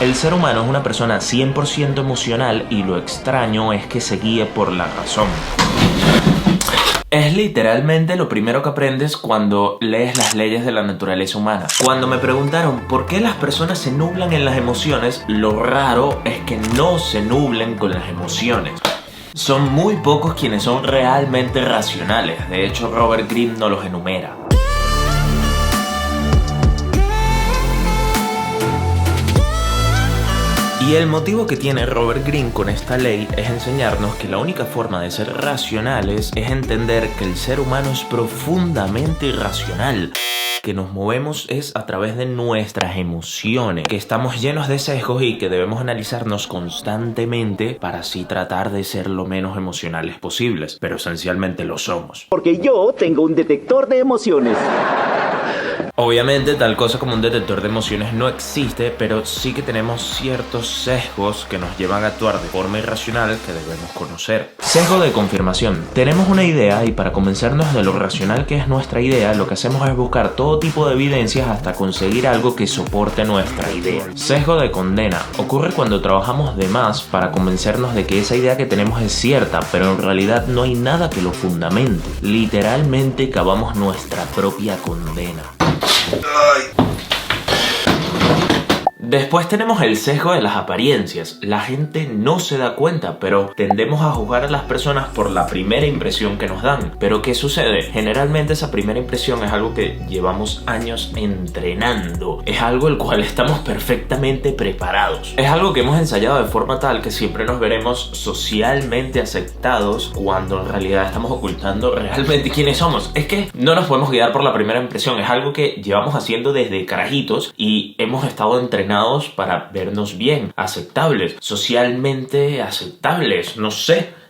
El ser humano es una persona 100% emocional y lo extraño es que se guíe por la razón. Es literalmente lo primero que aprendes cuando lees las leyes de la naturaleza humana. Cuando me preguntaron por qué las personas se nublan en las emociones, lo raro es que no se nublen con las emociones. Son muy pocos quienes son realmente racionales. De hecho, Robert Greene no los enumera. Y el motivo que tiene Robert Greene con esta ley es enseñarnos que la única forma de ser racionales es entender que el ser humano es profundamente irracional, que nos movemos es a través de nuestras emociones, que estamos llenos de sesgos y que debemos analizarnos constantemente para así tratar de ser lo menos emocionales posibles, pero esencialmente lo somos. Porque yo tengo un detector de emociones. Obviamente tal cosa como un detector de emociones no existe, pero sí que tenemos ciertos sesgos que nos llevan a actuar de forma irracional que debemos conocer. Sesgo de confirmación. Tenemos una idea y para convencernos de lo racional que es nuestra idea, lo que hacemos es buscar todo tipo de evidencias hasta conseguir algo que soporte nuestra idea. Sesgo de condena. Ocurre cuando trabajamos de más para convencernos de que esa idea que tenemos es cierta, pero en realidad no hay nada que lo fundamente. Literalmente cavamos nuestra propia condena. Después tenemos el sesgo de las apariencias. La gente no se da cuenta, pero tendemos a juzgar a las personas por la primera impresión que nos dan. Pero ¿qué sucede? Generalmente esa primera impresión es algo que llevamos años entrenando. Es algo el cual estamos perfectamente preparados. Es algo que hemos ensayado de forma tal que siempre nos veremos socialmente aceptados cuando en realidad estamos ocultando realmente quiénes somos. Es que no nos podemos guiar por la primera impresión. Es algo que llevamos haciendo desde carajitos y hemos estado entrenados para vernos bien, aceptables, socialmente aceptables, no sé.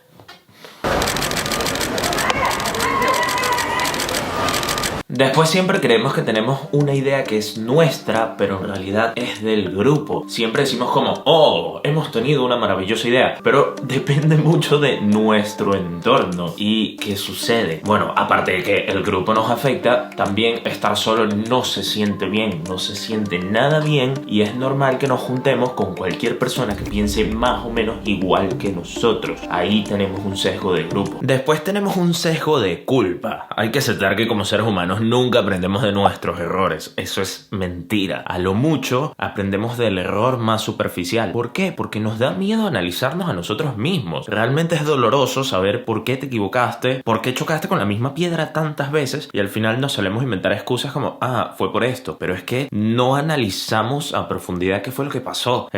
Después siempre creemos que tenemos una idea que es nuestra, pero en realidad es del grupo. Siempre decimos como, oh, hemos tenido una maravillosa idea, pero depende mucho de nuestro entorno. ¿Y qué sucede? Bueno, aparte de que el grupo nos afecta, también estar solo no se siente bien, no se siente nada bien y es normal que nos juntemos con cualquier persona que piense más o menos igual que nosotros. Ahí tenemos un sesgo de grupo. Después tenemos un sesgo de culpa. Hay que aceptar que como seres humanos nunca aprendemos de nuestros errores. Eso es mentira. A lo mucho aprendemos del error más superficial. ¿Por qué? Porque nos da miedo analizarnos a nosotros mismos. Realmente es doloroso saber por qué te equivocaste, por qué chocaste con la misma piedra tantas veces y al final nos solemos inventar excusas como, ah, fue por esto. Pero es que no analizamos a profundidad qué fue lo que pasó.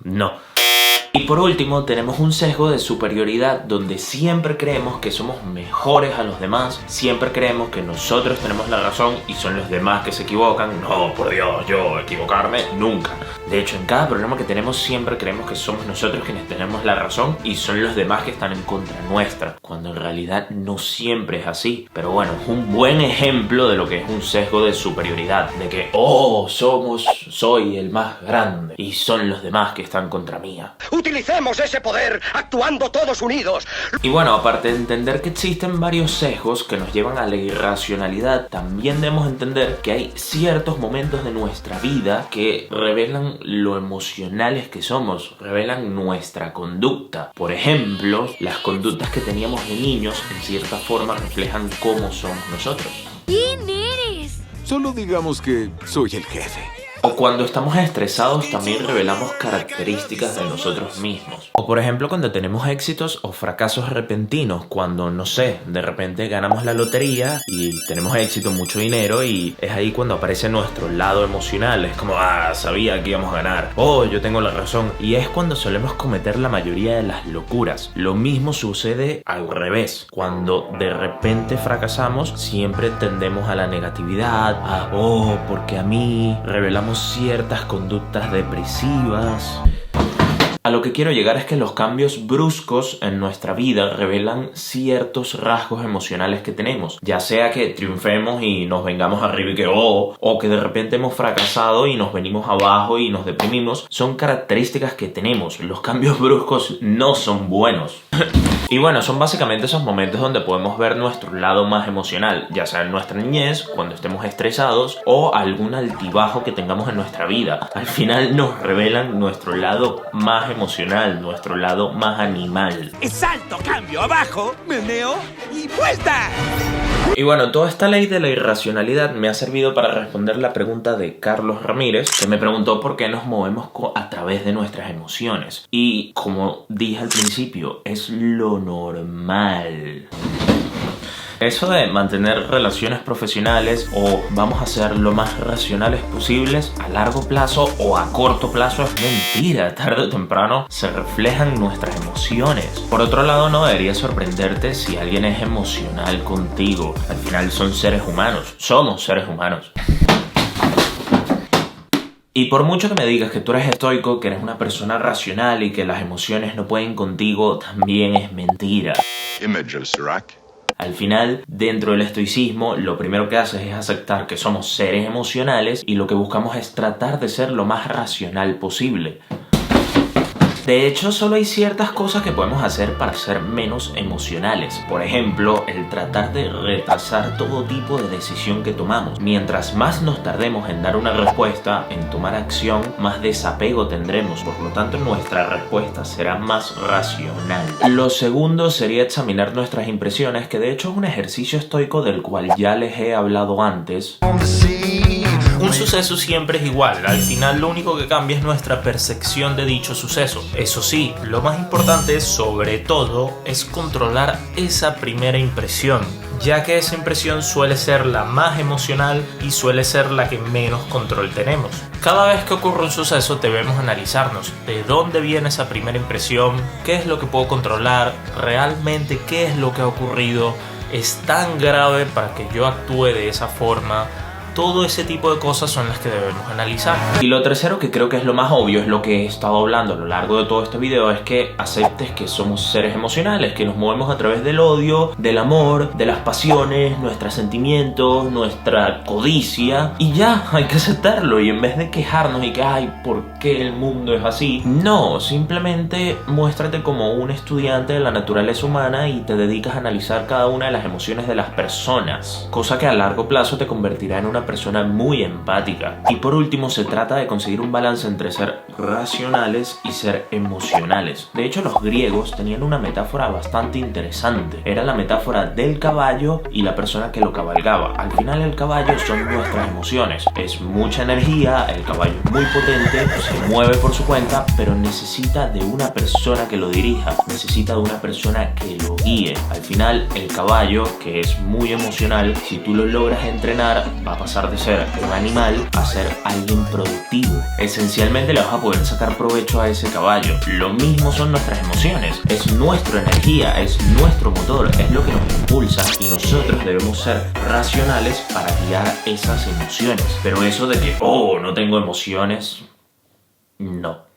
No. Y por último tenemos un sesgo de superioridad donde siempre creemos que somos mejores a los demás, siempre creemos que nosotros tenemos la razón y son los demás que se equivocan. No, por Dios, yo equivocarme nunca. De hecho, en cada problema que tenemos siempre creemos que somos nosotros quienes tenemos la razón y son los demás que están en contra nuestra, cuando en realidad no siempre es así. Pero bueno, es un buen ejemplo de lo que es un sesgo de superioridad, de que, oh, soy el más grande y son los demás que están contra mía. ¡Utilicemos ese poder actuando todos unidos! Y bueno, aparte de entender que existen varios sesgos que nos llevan a la irracionalidad, también debemos entender que hay ciertos momentos de nuestra vida que revelan lo emocionales que somos, revelan nuestra conducta. Por ejemplo, las conductas que teníamos de niños en cierta forma reflejan cómo somos nosotros. ¿Quién eres? Solo digamos que soy el jefe. O cuando estamos estresados también revelamos características de nosotros mismos. O por ejemplo cuando tenemos éxitos o fracasos repentinos, cuando no sé, de repente ganamos la lotería y tenemos éxito, mucho dinero y es ahí cuando aparece nuestro lado emocional. Es como, ah, sabía que íbamos a ganar. Oh, yo tengo la razón. Y es cuando solemos cometer la mayoría de las locuras. Lo mismo sucede al revés. Cuando de repente fracasamos, siempre tendemos a la negatividad, a, oh, porque a mí, revelamos ciertas conductas depresivas. A lo que quiero llegar es que los cambios bruscos en nuestra vida revelan ciertos rasgos emocionales que tenemos. Ya sea que triunfemos y nos vengamos arriba y que o que de repente hemos fracasado y nos venimos abajo y nos deprimimos. Son características que tenemos. Los cambios bruscos no son buenos. Y bueno, son básicamente esos momentos donde podemos ver nuestro lado más emocional, ya sea en nuestra niñez, cuando estemos estresados o algún altibajo que tengamos en nuestra vida. Al final nos revelan nuestro lado más emocional, nuestro lado más animal. Salto, cambio, abajo, meneo y vuelta. Y bueno, toda esta ley de la irracionalidad me ha servido para responder la pregunta de Carlos Ramírez, que me preguntó por qué nos movemos a través de nuestras emociones. Y como dije al principio, es lo normal. Eso de mantener relaciones profesionales o vamos a ser lo más racionales posibles a largo plazo o a corto plazo es mentira. Tarde o temprano se reflejan nuestras emociones. Por otro lado, no debería sorprenderte si alguien es emocional contigo. Al final son seres humanos. Somos seres humanos. Y por mucho que me digas que tú eres estoico, que eres una persona racional y que las emociones no pueden contigo, también es mentira. Image of Sirac. Al final, dentro del estoicismo, lo primero que haces es aceptar que somos seres emocionales y lo que buscamos es tratar de ser lo más racional posible. De hecho, solo hay ciertas cosas que podemos hacer para ser menos emocionales. Por ejemplo, el tratar de retrasar todo tipo de decisión que tomamos. Mientras más nos tardemos en dar una respuesta, en tomar acción, más desapego tendremos. Por lo tanto, nuestra respuesta será más racional. Lo segundo sería examinar nuestras impresiones, que de hecho es un ejercicio estoico del cual ya les he hablado antes. Un suceso siempre es igual, al final lo único que cambia es nuestra percepción de dicho suceso. Eso sí, lo más importante sobre todo es controlar esa primera impresión, ya que esa impresión suele ser la más emocional y suele ser la que menos control tenemos. Cada vez que ocurre un suceso debemos analizarnos de dónde viene esa primera impresión, qué es lo que puedo controlar, realmente qué es lo que ha ocurrido, es tan grave para que yo actúe de esa forma. Todo ese tipo de cosas son las que debemos analizar. Y lo tercero, que creo que es lo más obvio, es lo que he estado hablando a lo largo de todo este video, es que aceptes que somos seres emocionales, que nos movemos a través del odio, del amor, de las pasiones, nuestros sentimientos, nuestra codicia. Y ya, hay que aceptarlo. Y en vez de quejarnos y que, ay, ¿por qué el mundo es así? No, simplemente muéstrate como un estudiante de la naturaleza humana y te dedicas a analizar cada una de las emociones de las personas. Cosa que a largo plazo te convertirá en una persona muy empática. Y por último, se trata de conseguir un balance entre ser racionales y ser emocionales. De hecho, los griegos tenían una metáfora bastante interesante. Era la metáfora del caballo y la persona que lo cabalgaba. Al final, el caballo son nuestras emociones. Es mucha energía, el caballo es muy potente, se mueve por su cuenta, pero necesita de una persona que lo dirija, necesita de una persona que lo guíe. Al final, el caballo, que es muy emocional, si tú lo logras entrenar, va a pasar de ser un animal a ser alguien productivo. Esencialmente le vas a poder sacar provecho a ese caballo. Lo mismo son nuestras emociones. Es nuestra energía, es nuestro motor, es lo que nos impulsa y nosotros debemos ser racionales para guiar esas emociones. Pero eso de que, oh, no tengo emociones, no.